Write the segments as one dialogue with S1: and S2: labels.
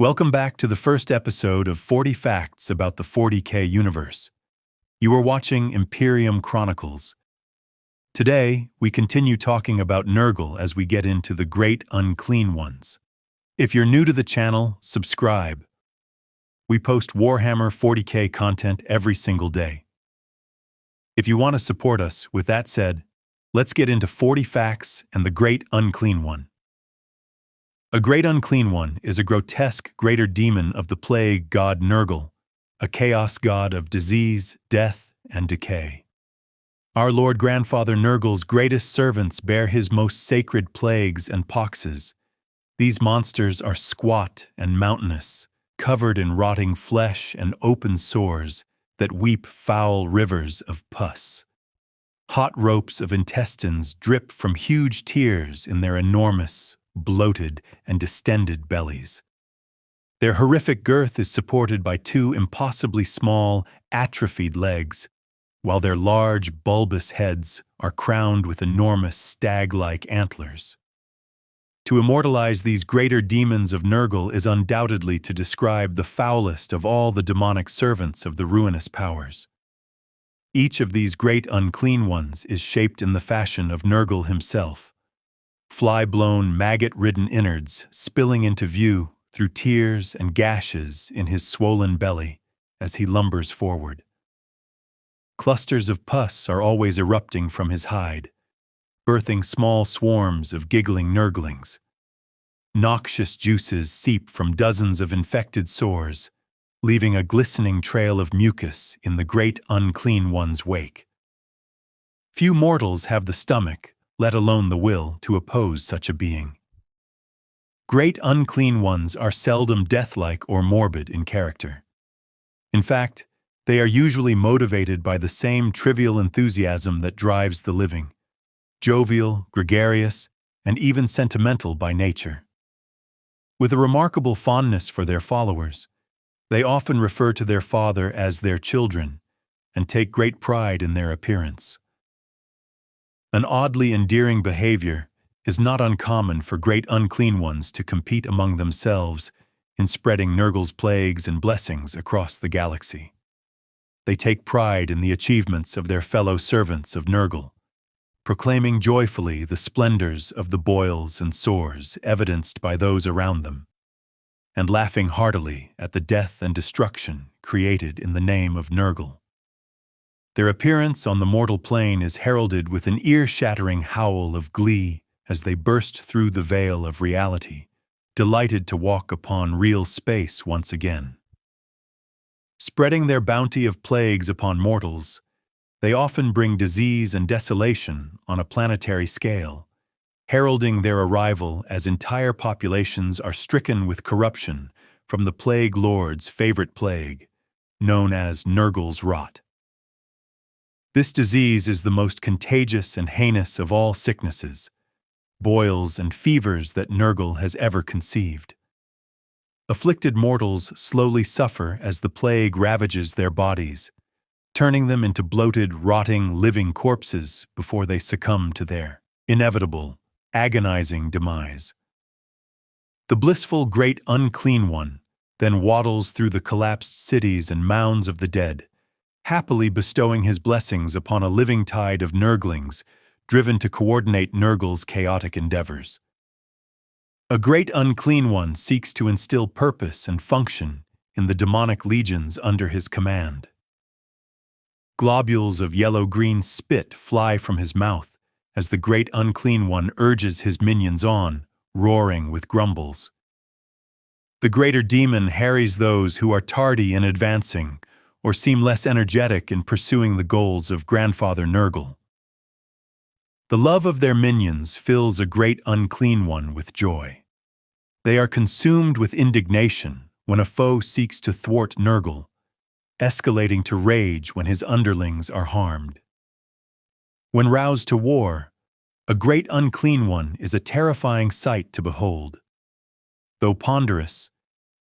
S1: Welcome back to the first episode of 40 Facts about the 40K universe. You are watching Imperium Chronicles. Today, we continue talking about Nurgle as we get into the great unclean ones. If you're new to the channel, subscribe. We post Warhammer 40K content every single day. If you want to support us, with that said, let's get into 40 Facts and the great unclean one. A great unclean one is a grotesque greater demon of the plague god Nurgle, a chaos god of disease, death, and decay. Our Lord Grandfather Nurgle's greatest servants bear his most sacred plagues and poxes. These monsters are squat and mountainous, covered in rotting flesh and open sores that weep foul rivers of pus. Hot ropes of intestines drip from huge tears in their enormous, bloated, and distended bellies. Their horrific girth is supported by two impossibly small, atrophied legs, while their large, bulbous heads are crowned with enormous stag-like antlers. To immortalize these greater demons of Nurgle is undoubtedly to describe the foulest of all the demonic servants of the ruinous powers. Each of these great unclean ones is shaped in the fashion of Nurgle himself, fly-blown, maggot-ridden innards spilling into view through tears and gashes in his swollen belly as he lumbers forward. Clusters of pus are always erupting from his hide, birthing small swarms of giggling Nurglings. Noxious juices seep from dozens of infected sores, leaving a glistening trail of mucus in the great unclean one's wake. Few mortals have the stomach, let alone the will, to oppose such a being. Great unclean ones are seldom death-like or morbid in character. In fact, they are usually motivated by the same trivial enthusiasm that drives the living, jovial, gregarious, and even sentimental by nature. With a remarkable fondness for their followers, they often refer to their father as their children and take great pride in their appearance. An oddly endearing behavior is not uncommon for great unclean ones to compete among themselves in spreading Nurgle's plagues and blessings across the galaxy. They take pride in the achievements of their fellow servants of Nurgle, proclaiming joyfully the splendors of the boils and sores evidenced by those around them, and laughing heartily at the death and destruction created in the name of Nurgle. Their appearance on the mortal plane is heralded with an ear-shattering howl of glee as they burst through the veil of reality, delighted to walk upon real space once again. Spreading their bounty of plagues upon mortals, they often bring disease and desolation on a planetary scale, heralding their arrival as entire populations are stricken with corruption from the Plague Lord's favorite plague, known as Nurgle's rot. This disease is the most contagious and heinous of all sicknesses, boils and fevers that Nurgle has ever conceived. Afflicted mortals slowly suffer as the plague ravages their bodies, turning them into bloated, rotting, living corpses before they succumb to their inevitable, agonizing demise. The blissful great unclean one then waddles through the collapsed cities and mounds of the dead, happily bestowing his blessings upon a living tide of Nurglings driven to coordinate Nurgle's chaotic endeavors. A great unclean one seeks to instill purpose and function in the demonic legions under his command. Globules of yellow-green spit fly from his mouth as the great unclean one urges his minions on, roaring with grumbles. The greater demon harries those who are tardy in advancing or seem less energetic in pursuing the goals of Grandfather Nurgle. The love of their minions fills a great unclean one with joy. They are consumed with indignation when a foe seeks to thwart Nurgle, escalating to rage when his underlings are harmed. When roused to war, a great unclean one is a terrifying sight to behold. Though ponderous,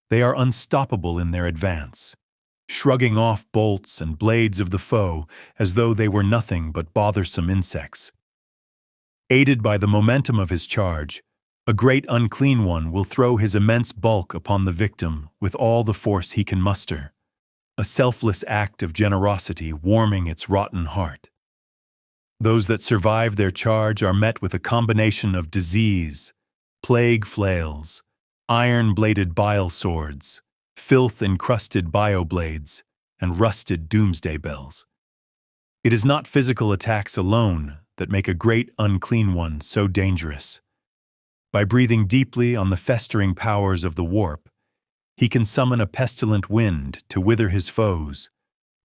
S1: they are unstoppable in their advance, shrugging off bolts and blades of the foe as though they were nothing but bothersome insects. Aided by the momentum of his charge, A great unclean one will throw his immense bulk upon the victim with all the force he can muster, a selfless act of generosity warming its rotten heart. Those that survive their charge are met with a combination of disease, plague flails, iron-bladed bile swords, filth-encrusted bioblades, and rusted doomsday bells. It is not physical attacks alone that make a great unclean one so dangerous. By breathing deeply on the festering powers of the warp, he can summon a pestilent wind to wither his foes,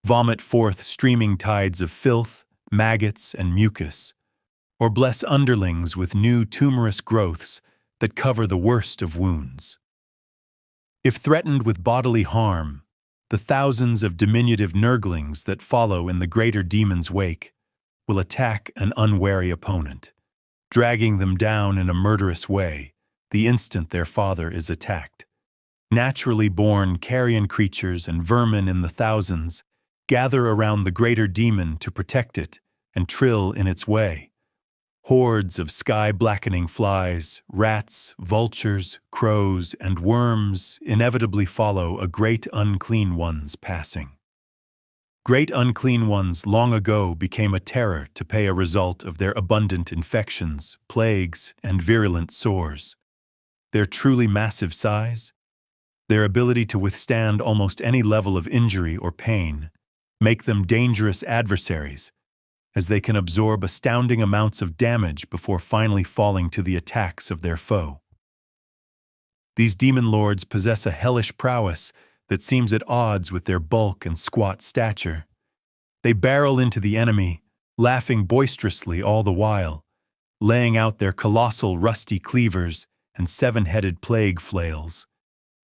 S1: vomit forth streaming tides of filth, maggots, and mucus, or bless underlings with new tumorous growths that cover the worst of wounds. If threatened with bodily harm, the thousands of diminutive Nurglings that follow in the greater demon's wake will attack an unwary opponent, dragging them down in a murderous way the instant their father is attacked. Naturally born carrion creatures and vermin in the thousands gather around the greater demon to protect it and trill in its way. Hordes of sky-blackening flies, rats, vultures, crows, and worms inevitably follow a great unclean one's passing. Great unclean ones long ago became a terror to pay a result of their abundant infections, plagues, and virulent sores. Their truly massive size, their ability to withstand almost any level of injury or pain, make them dangerous adversaries, as they can absorb astounding amounts of damage before finally falling to the attacks of their foe. These demon lords possess a hellish prowess that seems at odds with their bulk and squat stature. They barrel into the enemy, laughing boisterously all the while, laying out their colossal rusty cleavers and seven-headed plague flails.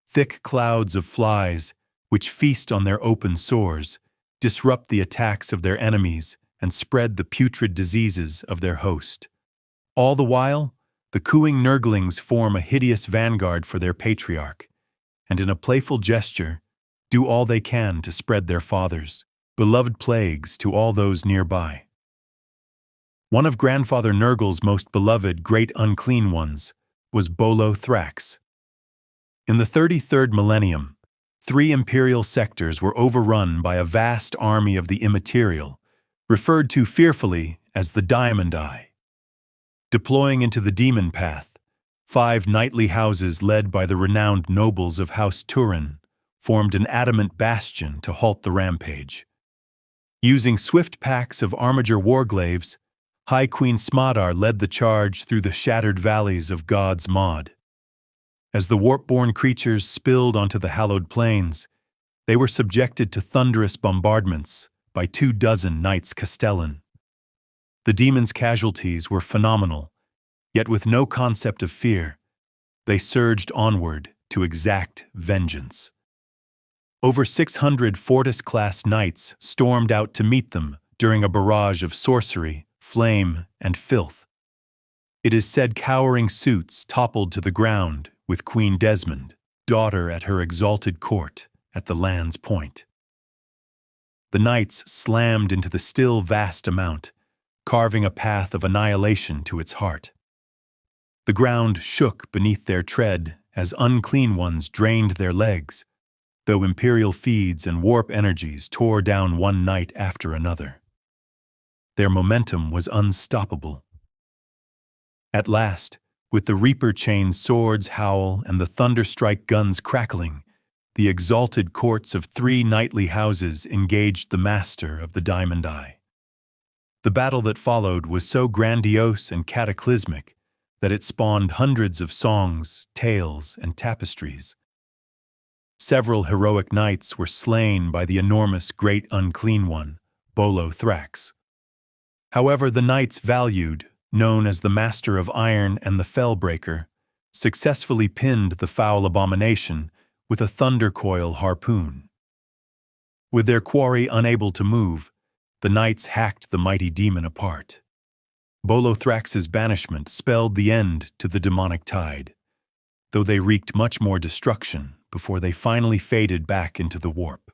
S1: Thick clouds of flies, which feast on their open sores, disrupt the attacks of their enemies and spread the putrid diseases of their host. All the while, the cooing Nurglings form a hideous vanguard for their patriarch, and in a playful gesture, do all they can to spread their father's beloved plagues to all those nearby. One of Grandfather Nurgle's most beloved great unclean ones was Bolo Thrax. In the 33rd millennium, 3 imperial sectors were overrun by a vast army of the immaterial, referred to fearfully as the Diamond Eye. Deploying into the demon path, 5 knightly houses led by the renowned nobles of House Turin formed an adamant bastion to halt the rampage. Using swift packs of armiger warglaves, High Queen Smadar led the charge through the shattered valleys of God's Maud. As the warp-born creatures spilled onto the hallowed plains, they were subjected to thunderous bombardments by 24 Knights Castellan. The demons' casualties were phenomenal, yet with no concept of fear, they surged onward to exact vengeance. Over 600 Fortis-class knights stormed out to meet them during a barrage of sorcery, flame, and filth. It is said cowering suits toppled to the ground with Queen Desmond, daughter at her exalted court at the land's point. The knights slammed into the still vast amount, carving a path of annihilation to its heart. The ground shook beneath their tread as unclean ones drained their legs, though imperial feeds and warp energies tore down one knight after another. Their momentum was unstoppable. At last, with the Reaper-chained swords howl and the thunderstrike guns crackling, the exalted courts of 3 knightly houses engaged the master of the Diamond Eye. The battle that followed was so grandiose and cataclysmic that it spawned hundreds of songs, tales, and tapestries. Several heroic knights were slain by the enormous Great Unclean One, Bolo Thrax. However, the knights valued, known as the Master of Iron and the Fellbreaker, successfully pinned the foul abomination with a thundercoil harpoon. With their quarry unable to move, the knights hacked the mighty demon apart. Bolo Thrax's banishment spelled the end to the demonic tide, though they wreaked much more destruction before they finally faded back into the warp.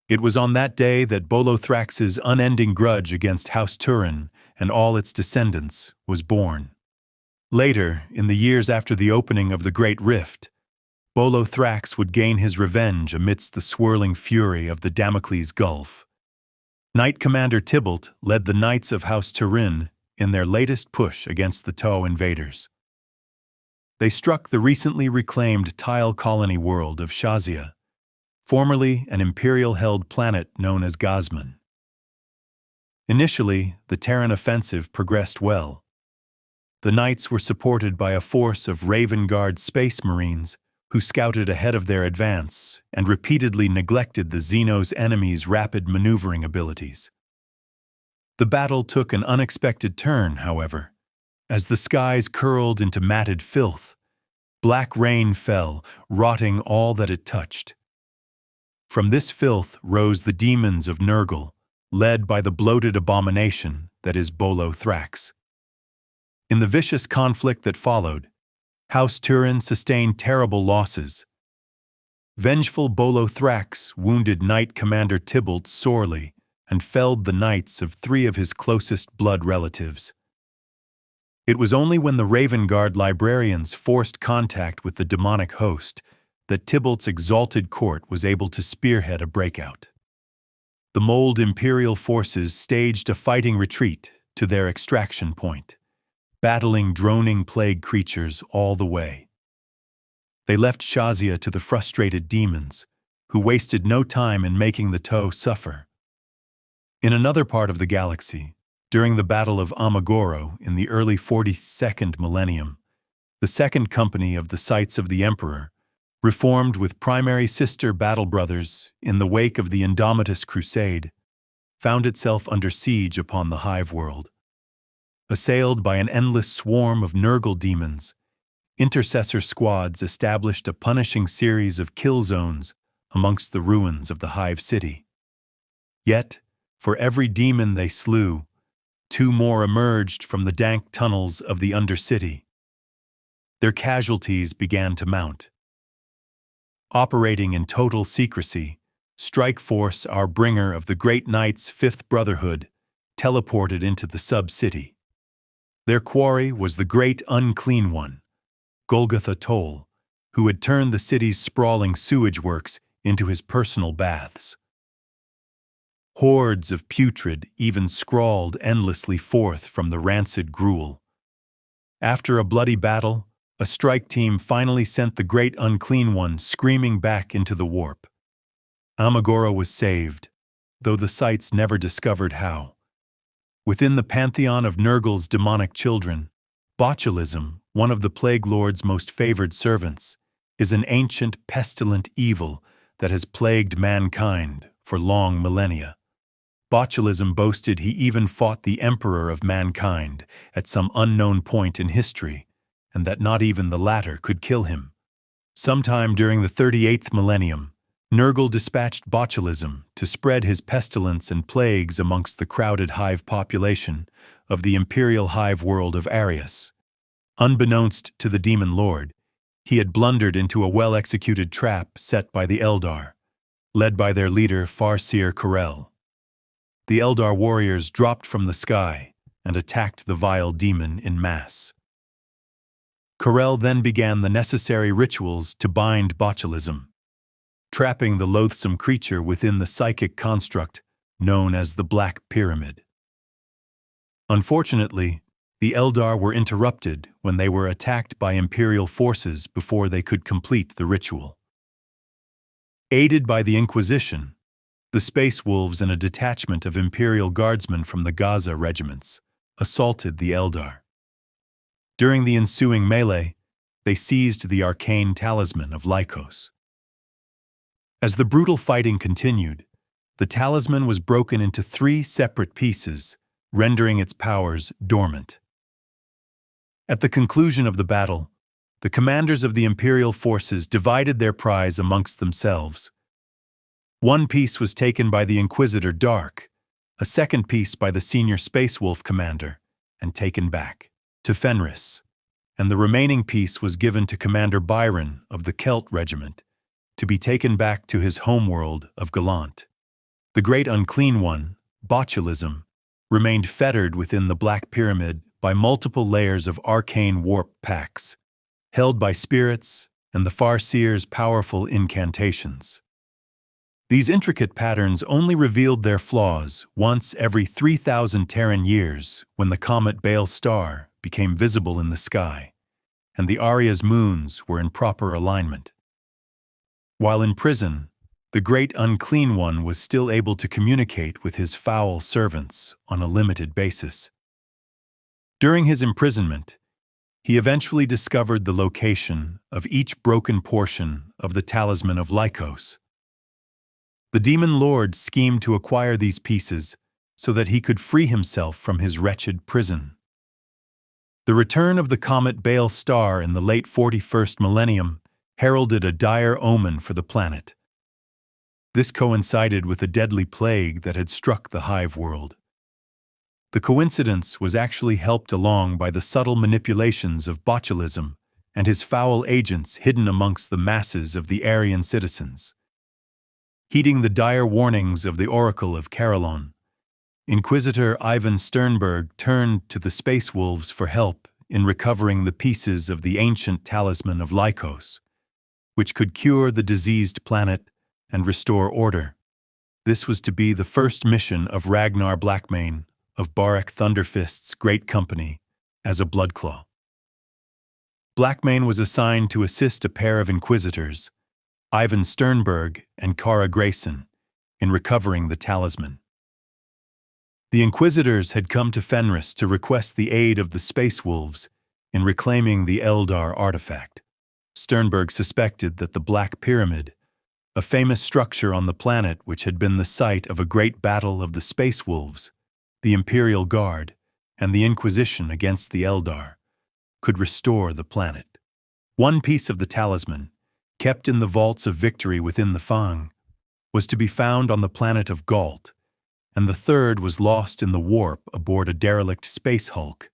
S1: It was on that day that Bolo Thrax's unending grudge against House Turin and all its descendants was born. Later, in the years after the opening of the Great Rift, Bolo Thrax would gain his revenge amidst the swirling fury of the Damocles Gulf. Knight Commander Tybalt led the Knights of House Turin in their latest push against the Tau invaders. They struck the recently reclaimed tile colony world of Shazia, formerly an Imperial-held planet known as Gazman. Initially, the Terran offensive progressed well. The Knights were supported by a force of Raven Guard Space Marines who scouted ahead of their advance and repeatedly neglected the Xenos' enemies' rapid maneuvering abilities. The battle took an unexpected turn, however. As the skies curled into matted filth, black rain fell, rotting all that it touched. From this filth rose the demons of Nurgle, led by the bloated abomination that is Bolo Thrax. In the vicious conflict that followed, House Turin sustained terrible losses. Vengeful Bolo Thrax wounded Knight Commander Tybalt sorely and felled the knights of 3 of his closest blood relatives. It was only when the Raven Guard librarians forced contact with the demonic host that Tybalt's exalted court was able to spearhead a breakout. The mold Imperial forces staged a fighting retreat to their extraction point, battling droning plague creatures all the way. They left Shazia to the frustrated demons, who wasted no time in making the Tau suffer. In another part of the galaxy, during the Battle of Amagoro in the early 42nd Millennium, the Second Company of the Sights of the Emperor, reformed with primary sister battle brothers in the wake of the Indomitus Crusade, found itself under siege upon the Hive world. Assailed by an endless swarm of Nurgle demons, intercessor squads established a punishing series of kill zones amongst the ruins of the Hive city. Yet, for every demon they slew, 2 more emerged from the dank tunnels of the Undercity. Their casualties began to mount. Operating in total secrecy, Strike Force, our bringer of the Great Knight's 5th Brotherhood, teleported into the sub-city. Their quarry was the Great Unclean One, Golgotha Toll, who had turned the city's sprawling sewage works into his personal baths. Hordes of putrid even scrawled endlessly forth from the rancid gruel. After a bloody battle, a strike team finally sent the Great Unclean One screaming back into the warp. Amagoro was saved, though the Sights never discovered how. Within the pantheon of Nurgle's demonic children, Botulism, one of the Plague Lord's most favored servants, is an ancient pestilent evil that has plagued mankind for long millennia. Botulism boasted he even fought the Emperor of mankind at some unknown point in history, and that not even the latter could kill him. Sometime during the 38th millennium, Nurgle dispatched Botulism to spread his pestilence and plagues amongst the crowded Hive population of the Imperial Hive world of Arius. Unbeknownst to the Demon Lord, he had blundered into a well-executed trap set by the Eldar, led by their leader Farseer Corel. The Eldar warriors dropped from the sky and attacked the vile demon in mass. Corel then began the necessary rituals to bind Botulism, trapping the loathsome creature within the psychic construct known as the Black Pyramid. Unfortunately, the Eldar were interrupted when they were attacked by Imperial forces before they could complete the ritual. Aided by the Inquisition, the Space Wolves and a detachment of Imperial Guardsmen from the Gaza regiments assaulted the Eldar. During the ensuing melee, they seized the arcane talisman of Lycos. As the brutal fighting continued, the talisman was broken into 3 separate pieces, rendering its powers dormant. At the conclusion of the battle, the commanders of the Imperial forces divided their prize amongst themselves. One piece was taken by the Inquisitor Dark, a second piece by the senior Space Wolf commander, and taken back to Fenris, and the remaining piece was given to Commander Byron of the Celt Regiment, to be taken back to his homeworld of Gallant. The Great Unclean One, Botulism, remained fettered within the Black Pyramid by multiple layers of arcane warp pacts, held by spirits and the Farseer's powerful incantations. These intricate patterns only revealed their flaws once every 3,000 Terran years when the comet Bale star became visible in the sky, and the Aria's moons were in proper alignment. While in prison, the great Unclean One was still able to communicate with his foul servants on a limited basis. During his imprisonment, he eventually discovered the location of each broken portion of the Talisman of Lycos. The Demon Lord schemed to acquire these pieces so that he could free himself from his wretched prison. The return of the comet Bale star in the late 41st millennium heralded a dire omen for the planet. This coincided with a deadly plague that had struck the Hive world. The coincidence was actually helped along by the subtle manipulations of Botulism and his foul agents hidden amongst the masses of the Aryan citizens. Heeding the dire warnings of the Oracle of Carillon, Inquisitor Ivan Sternberg turned to the Space Wolves for help in recovering the pieces of the ancient Talisman of Lycos, which could cure the diseased planet and restore order. This was to be the first mission of Ragnar Blackmane of Barak Thunderfist's great company as a Bloodclaw. Blackmane was assigned to assist a pair of Inquisitors, Ivan Sternberg and Kara Grayson, in recovering the talisman. The Inquisitors had come to Fenris to request the aid of the Space Wolves in reclaiming the Eldar artifact. Sternberg suspected that the Black Pyramid, a famous structure on the planet which had been the site of a great battle of the Space Wolves, the Imperial Guard, and the Inquisition against the Eldar, could restore the planet. One piece of the talisman, kept in the vaults of victory within the Fang, was to be found on the planet of Galt, and the third was lost in the warp aboard a derelict space hulk.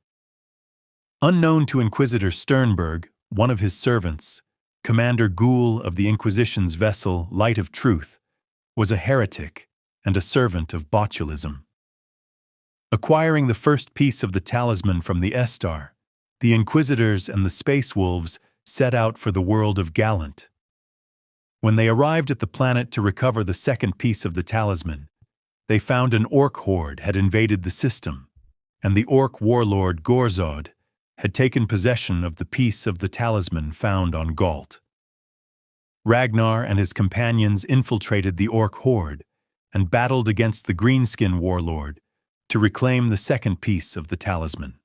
S1: Unknown to Inquisitor Sternberg, one of his servants, Commander Ghoul of the Inquisition's vessel Light of Truth, was a heretic and a servant of Botulism. Acquiring the first piece of the talisman from the Estar, the Inquisitors and the Space Wolves set out for the world of Gallant. When they arrived at the planet to recover the second piece of the talisman, they found an orc horde had invaded the system, and the orc warlord Gorzod had taken possession of the piece of the talisman found on Galt. Ragnar and his companions infiltrated the orc horde and battled against the greenskin warlord to reclaim the second piece of the talisman.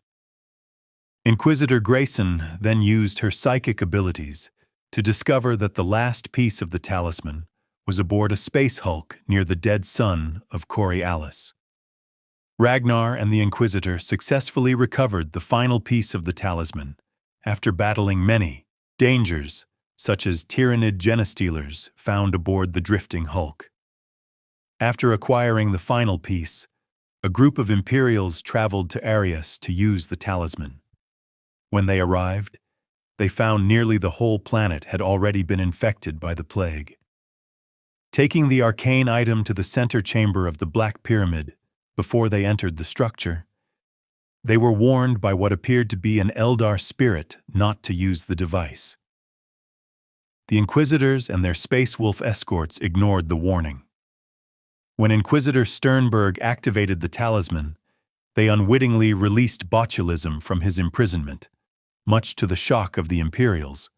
S1: Inquisitor Grayson then used her psychic abilities to discover that the last piece of the talisman was aboard a space hulk near the dead sun of Coriolis. Ragnar and the Inquisitor successfully recovered the final piece of the talisman after battling many dangers, such as Tyrannid Genestealers found aboard the drifting hulk. After acquiring the final piece, a group of Imperials traveled to Arius to use the talisman. When they arrived, they found nearly the whole planet had already been infected by the plague. Taking the arcane item to the center chamber of the Black Pyramid before they entered the structure, they were warned by what appeared to be an Eldar spirit not to use the device. The Inquisitors and their Space Wolf escorts ignored the warning. When Inquisitor Sternberg activated the talisman, they unwittingly released Botulism from his imprisonment, much to the shock of the Imperials.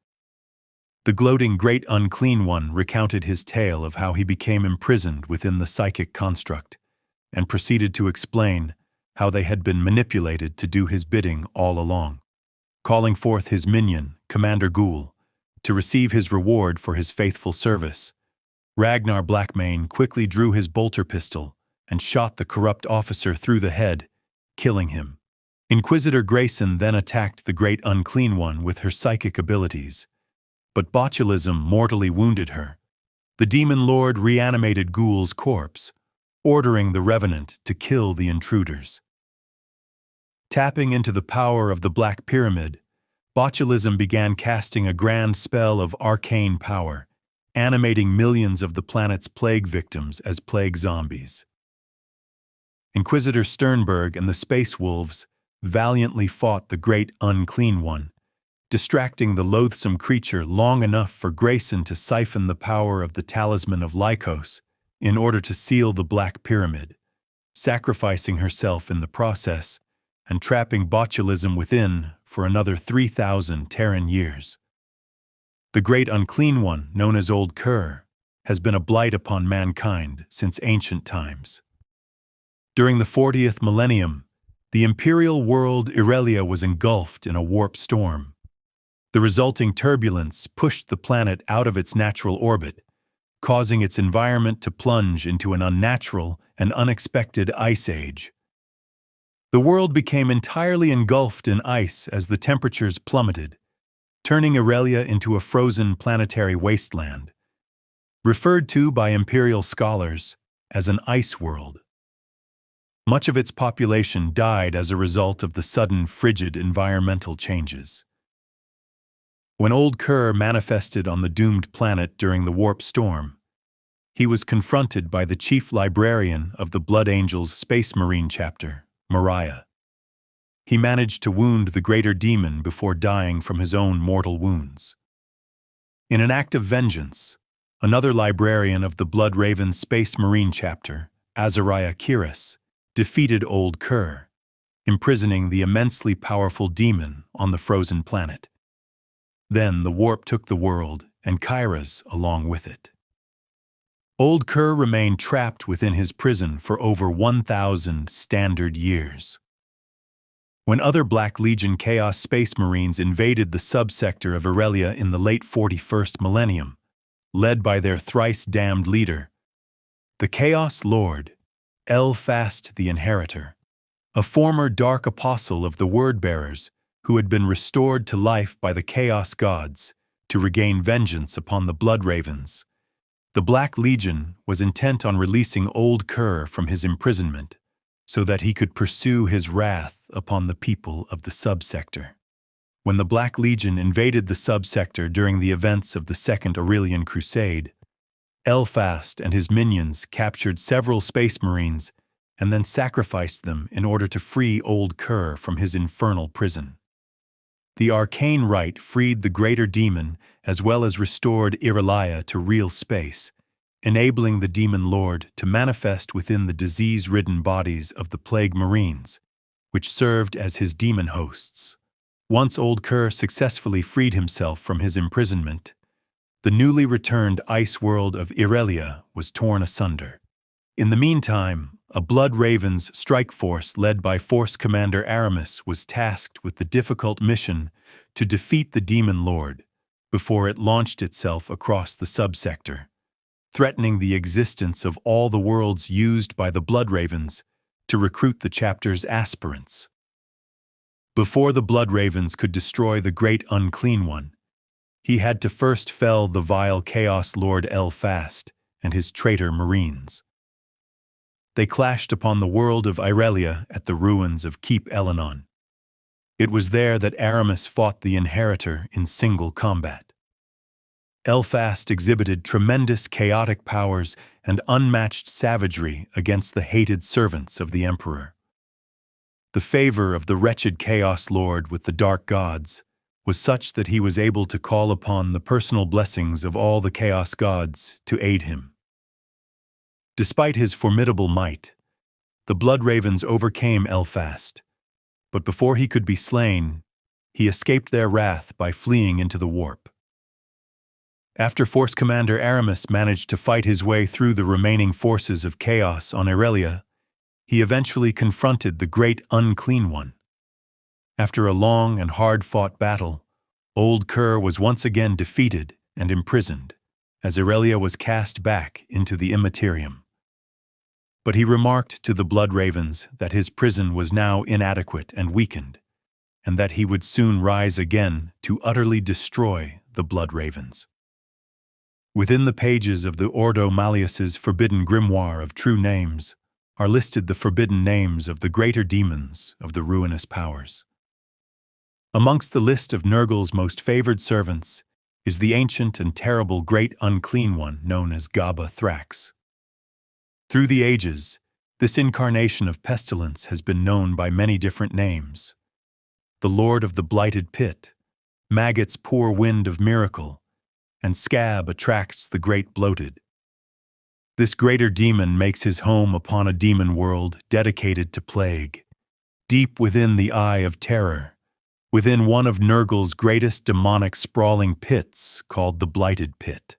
S1: The gloating Great Unclean One recounted his tale of how he became imprisoned within the psychic construct, and proceeded to explain how they had been manipulated to do his bidding all along. Calling forth his minion, Commander Ghoul, to receive his reward for his faithful service, Ragnar Blackmane quickly drew his bolter pistol and shot the corrupt officer through the head, killing him. Inquisitor Grayson then attacked the Great Unclean One with her psychic abilities, but Botulism mortally wounded her. The Demon Lord reanimated Ghoul's corpse, ordering the Revenant to kill the intruders. Tapping into the power of the Black Pyramid, Botulism began casting a grand spell of arcane power, animating millions of the planet's plague victims as plague zombies. Inquisitor Sternberg and the Space Wolves valiantly fought the great Unclean One, distracting the loathsome creature long enough for Grayson to siphon the power of the Talisman of Lycos in order to seal the Black Pyramid, sacrificing herself in the process and trapping Botulism within for another 3,000 Terran years. The great Unclean One, known as Old Kur, has been a blight upon mankind since ancient times. During the 40th millennium, the imperial world Irelia was engulfed in a warp storm. The resulting turbulence pushed the planet out of its natural orbit, causing its environment to plunge into an unnatural and unexpected ice age. The world became entirely engulfed in ice as the temperatures plummeted, turning Irelia into a frozen planetary wasteland, referred to by imperial scholars as an ice world. Much of its population died as a result of the sudden frigid environmental changes. When Old Kur manifested on the doomed planet during the warp storm, he was confronted by the chief librarian of the Blood Angels Space Marine chapter, Mariah. He managed to wound the greater demon before dying from his own mortal wounds. In an act of vengeance, another librarian of the Blood Raven Space Marine chapter, Azariah Kiris, defeated Old Kur, imprisoning the immensely powerful demon on the frozen planet. Then the warp took the world and Kairas along with it. Old Kur remained trapped within his prison for over 1,000 standard years. When other Black Legion Chaos Space Marines invaded the subsector of Irelia in the late 41st millennium, led by their thrice-damned leader, the Chaos Lord, Elfast the Inheritor, a former Dark Apostle of the Word-Bearers who had been restored to life by the Chaos Gods to regain vengeance upon the Blood Ravens, the Black Legion was intent on releasing Old Kur from his imprisonment so that he could pursue his wrath upon the people of the subsector. When the Black Legion invaded the subsector during the events of the Second Aurelian Crusade, Elfast and his minions captured several Space Marines and then sacrificed them in order to free Old Kur from his infernal prison. The Arcane Rite freed the Greater Demon as well as restored Irelia to real space, enabling the Demon Lord to manifest within the disease-ridden bodies of the Plague Marines, which served as his demon hosts. Once Old Kur successfully freed himself from his imprisonment, the newly returned ice world of Irelia was torn asunder. In the meantime, a Blood Ravens strike force led by Force Commander Aramis was tasked with the difficult mission to defeat the Demon Lord before it launched itself across the subsector, threatening the existence of all the worlds used by the Blood Ravens to recruit the chapter's aspirants. Before the Blood Ravens could destroy the great Unclean One, he had to first fell the vile Chaos Lord Elfast and his traitor Marines. They clashed upon the world of Irelia at the ruins of Keep Elenon. It was there that Aramis fought the Inheritor in single combat. Elfast exhibited tremendous chaotic powers and unmatched savagery against the hated servants of the Emperor. The favor of the wretched Chaos Lord with the Dark Gods was such that he was able to call upon the personal blessings of all the Chaos Gods to aid him. Despite his formidable might, the Blood Ravens overcame Elfast, but before he could be slain, he escaped their wrath by fleeing into the warp. After Force Commander Aramis managed to fight his way through the remaining forces of Chaos on Irelia, he eventually confronted the great Unclean One. After a long and hard-fought battle, Old Kur was once again defeated and imprisoned, as Irelia was cast back into the Immaterium. But he remarked to the Blood Ravens that his prison was now inadequate and weakened, and that he would soon rise again to utterly destroy the Blood Ravens. Within the pages of the Ordo Malleus's forbidden grimoire of true names are listed the forbidden names of the greater demons of the ruinous powers. Amongst the list of Nurgle's most favored servants is the ancient and terrible great Unclean One known as Bolo Thrax. Through the ages, This incarnation of pestilence has been known by many different names. The Lord of the Blighted Pit, Maggots pour wind of miracle, and Scab attracts the great bloated. This greater demon makes his home upon a demon world dedicated to plague, deep within the eye of terror, within one of Nurgle's greatest demonic sprawling pits called the Blighted Pit.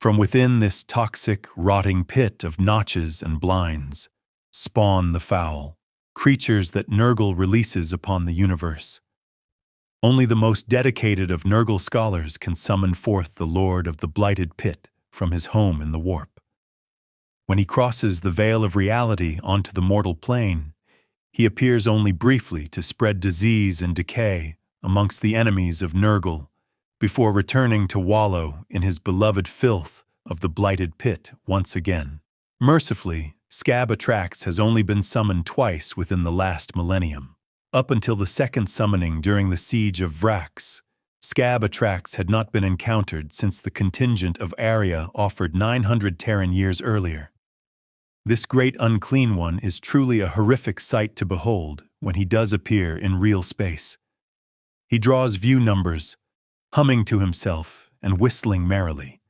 S1: From within this toxic, rotting pit of notches and blinds, spawn the foul, creatures that Nurgle releases upon the universe. Only the most dedicated of Nurgle scholars can summon forth the Lord of the Blighted Pit from his home in the warp. When he crosses the veil of reality onto the mortal plane, he appears only briefly to spread disease and decay amongst the enemies of Nurgle, before returning to wallow in his beloved filth of the Blighted Pit once again. Mercifully, Scab Thrax has only been summoned twice within the last millennium. Up until the second summoning during the siege of Vrax, Scab Thrax had not been encountered since the contingent of Aria offered 900 Terran years earlier. This great Unclean one is truly a horrific sight to behold when he does appear in real space. He draws view numbers, humming to himself and whistling merrily,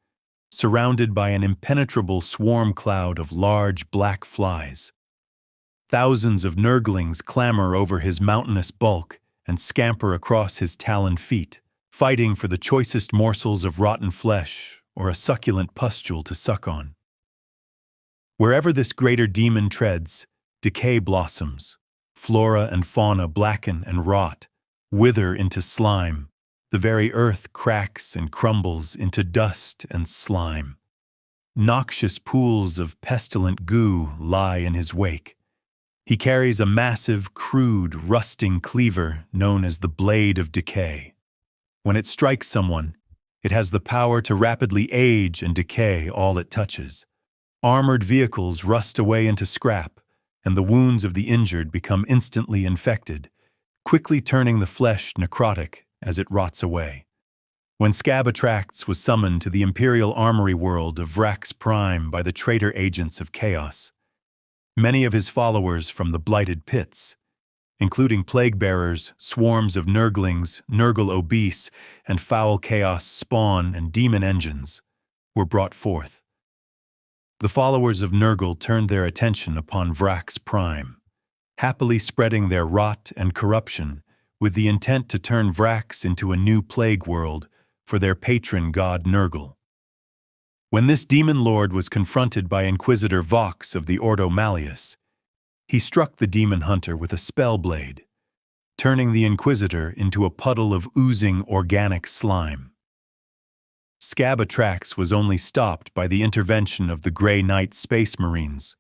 S1: surrounded by an impenetrable swarm cloud of large black flies. Thousands of Nurglings clamber over his mountainous bulk and scamper across his taloned feet, fighting for the choicest morsels of rotten flesh or a succulent pustule to suck on. Wherever this greater demon treads, decay blossoms, flora and fauna blacken and rot, wither into slime. The very earth cracks and crumbles into dust and slime. Noxious pools of pestilent goo lie in his wake. He carries a massive, crude, rusting cleaver known as the Blade of Decay. When it strikes someone, it has the power to rapidly age and decay all it touches. Armored vehicles rust away into scrap, and the wounds of the injured become instantly infected, quickly turning the flesh necrotic as it rots away. When Scab Thrax was summoned to the Imperial Armory world of Vrax Prime by the Traitor agents of Chaos, many of his followers from the Blighted Pits, including plague-bearers, swarms of Nurglings, Nurgle obese, and foul chaos spawn and demon engines, were brought forth. The followers of Nurgle turned their attention upon Vrax Prime, happily spreading their rot and corruption with the intent to turn Vrax into a new plague world for their patron god Nurgle. When this demon lord was confronted by Inquisitor Vox of the Ordo Malleus, he struck the demon hunter with a spell blade, turning the Inquisitor into a puddle of oozing organic slime. Scab Thrax was only stopped by the intervention of the Grey Knight Space Marines,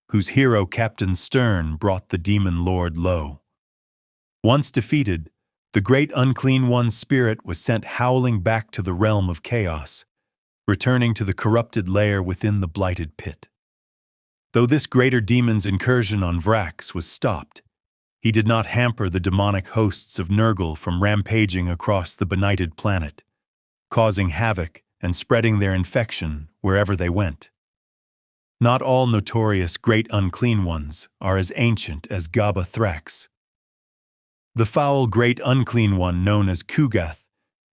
S1: whose hero Captain Stern brought the demon lord low. Once defeated, the great Unclean One's spirit was sent howling back to the realm of chaos, returning to the corrupted lair within the Blighted Pit. Though this greater demon's incursion on Vrax was stopped, he did not hamper the demonic hosts of Nurgle from rampaging across the benighted planet, causing havoc and spreading their infection wherever they went. Not all notorious great Unclean Ones are as ancient as Bolo Thrax. The foul great Unclean One known as Kugath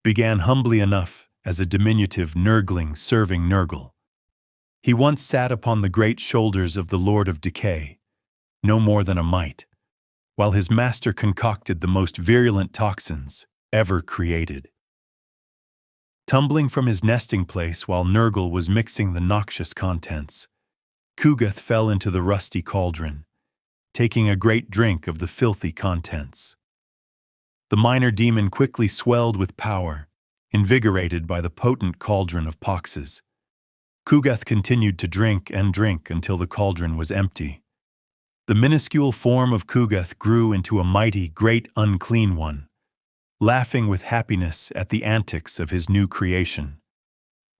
S1: began humbly enough as a diminutive Nurgling serving Nurgle. He once sat upon the great shoulders of the Lord of Decay, no more than a mite, while his master concocted the most virulent toxins ever created. Tumbling from his nesting place while Nurgle was mixing the noxious contents, Kugath fell into the rusty cauldron, taking a great drink of the filthy contents. The minor demon quickly swelled with power, invigorated by the potent cauldron of poxes. Kugath continued to drink and drink until the cauldron was empty. The minuscule form of Kugath grew into a mighty, great Unclean One, laughing with happiness at the antics of his new creation.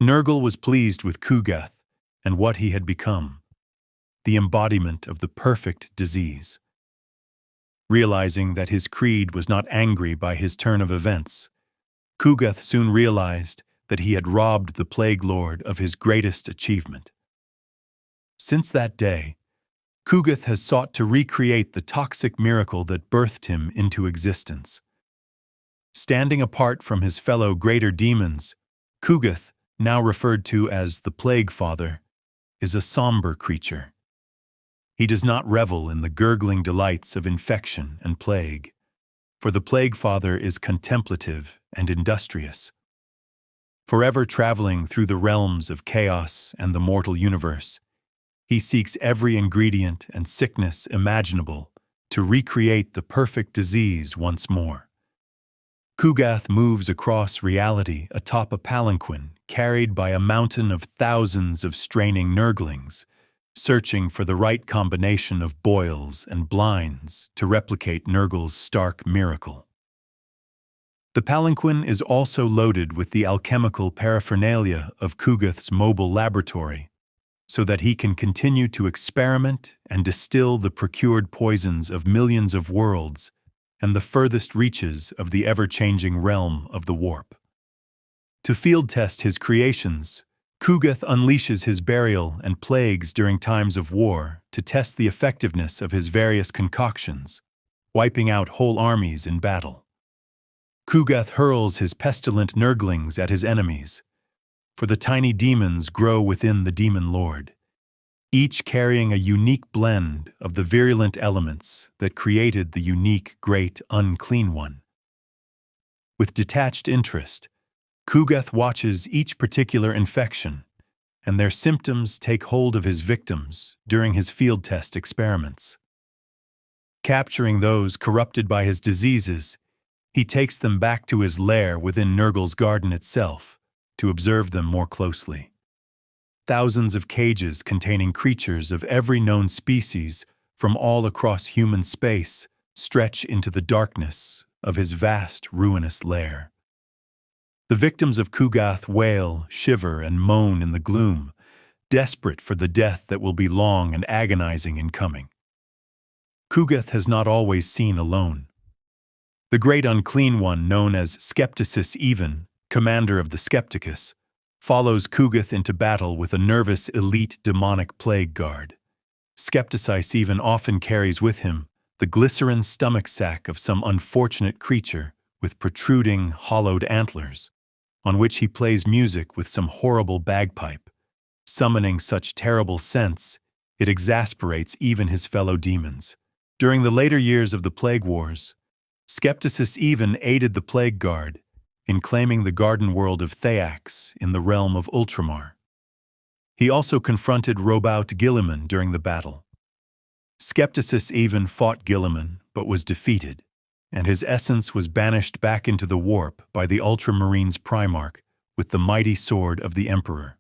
S1: Nurgle was pleased with Kugath and what he had become, the embodiment of the perfect disease. Realizing that his creed was not angry by his turn of events, Kugath soon realized that he had robbed the Plague Lord of his greatest achievement. Since that day, Kugath has sought to recreate the toxic miracle that birthed him into existence. Standing apart from his fellow greater demons, Kugath, now referred to as the Plague Father, is a somber creature. He does not revel in the gurgling delights of infection and plague, for the Plague Father is contemplative and industrious. Forever traveling through the realms of chaos and the mortal universe, he seeks every ingredient and sickness imaginable to recreate the perfect disease once more. Kugath moves across reality atop a palanquin carried by a mountain of thousands of straining Nurglings, searching for the right combination of boils and blinds to replicate Nurgle's stark miracle. The palanquin is also loaded with the alchemical paraphernalia of Kugath's mobile laboratory, so that he can continue to experiment and distill the procured poisons of millions of worlds and the furthest reaches of the ever-changing realm of the warp. To field-test his creations, Kugath unleashes his burial and plagues during times of war to test the effectiveness of his various concoctions, wiping out whole armies in battle. Kugath hurls his pestilent Nurglings at his enemies, for the tiny demons grow within the Demon Lord, each carrying a unique blend of the virulent elements that created the unique Great Unclean One. With detached interest, Kugath watches each particular infection, and their symptoms take hold of his victims during his field test experiments. Capturing those corrupted by his diseases, he takes them back to his lair within Nurgle's garden itself to observe them more closely. Thousands of cages containing creatures of every known species from all across human space stretch into the darkness of his vast, ruinous lair. The victims of Kugath wail, shiver, and moan in the gloom, desperate for the death that will be long and agonizing in coming. Kugath has not always seen alone. The Great Unclean One, known as Skepticus even, commander of the Skepticus, follows Kugath into battle with a nervous elite demonic plague guard. Skepticus even often carries with him the glycerin stomach sac of some unfortunate creature with protruding, hollowed antlers, on which he plays music with some horrible bagpipe, summoning such terrible scents it exasperates even his fellow demons. During the later years of the Plague Wars, Skepticus even aided the Plague Guard in claiming the garden world of Thrax in the realm of Ultramar. He also confronted Robout Guilliman during the battle. Skepticus even fought Guilliman, but was defeated, and his essence was banished back into the warp by the Ultramarines Primarch with the mighty sword of the Emperor.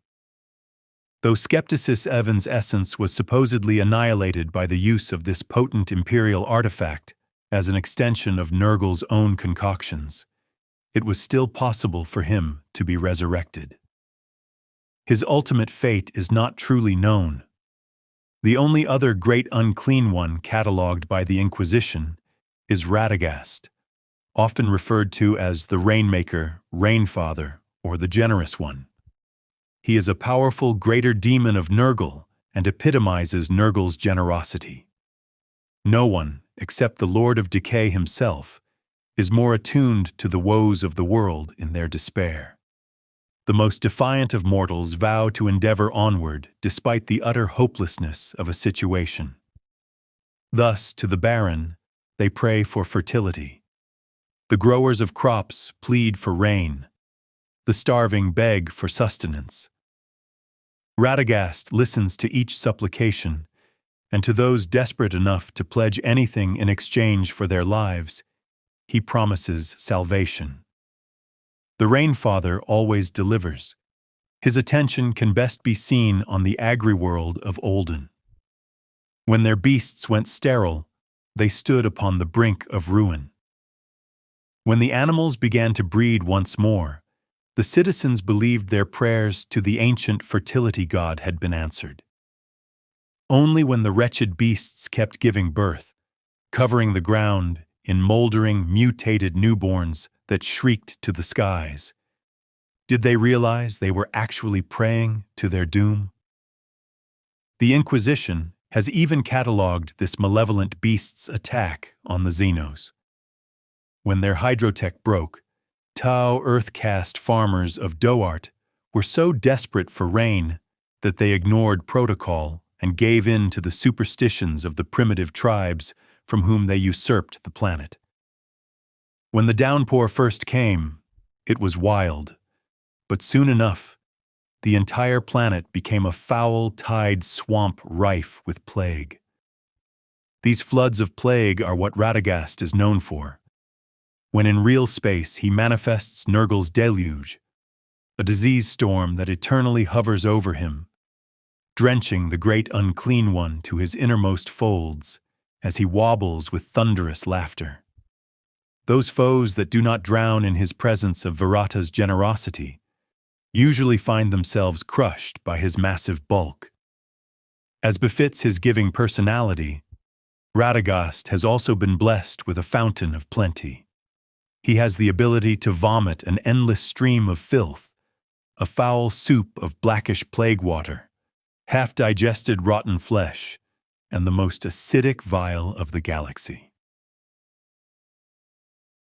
S1: Though Skepticus Evan's essence was supposedly annihilated by the use of this potent imperial artifact as an extension of Nurgle's own concoctions, it was still possible for him to be resurrected. His ultimate fate is not truly known. The only other Great Unclean One catalogued by the Inquisition is Radagast, often referred to as the Rainmaker, Rainfather, or the Generous One. He is a powerful greater demon of Nurgle and epitomizes Nurgle's generosity. No one, except the Lord of Decay himself, is more attuned to the woes of the world in their despair. The most defiant of mortals vow to endeavor onward despite the utter hopelessness of a situation. Thus, to the barren, they pray for fertility. The growers of crops plead for rain. The starving beg for sustenance. Radagast listens to each supplication, and to those desperate enough to pledge anything in exchange for their lives, he promises salvation. The Rainfather always delivers. His attention can best be seen on the agri-world of Olden. When their beasts went sterile, they stood upon the brink of ruin. When the animals began to breed once more, the citizens believed their prayers to the ancient fertility god had been answered. Only when the wretched beasts kept giving birth, covering the ground in moldering, mutated newborns that shrieked to the skies, did they realize they were actually praying to their doom. The Inquisition, has even catalogued this malevolent beast's attack on the Xenos. When their hydrotech broke, Tau Earthcast farmers of Doart were so desperate for rain that they ignored protocol and gave in to the superstitions of the primitive tribes from whom they usurped the planet. When the downpour first came, it was wild, but soon enough, the entire planet became a foul-tide swamp rife with plague. These floods of plague are what Radagast is known for. When in real space, he manifests Nurgle's deluge, a disease storm that eternally hovers over him, drenching the great Unclean One to his innermost folds as he wobbles with thunderous laughter. Those foes that do not drown in his presence of Virata's generosity usually find themselves crushed by his massive bulk. As befits his giving personality, Radagast has also been blessed with a fountain of plenty. He has the ability to vomit an endless stream of filth, a foul soup of blackish plague water, half-digested rotten flesh, and the most acidic vial of the galaxy.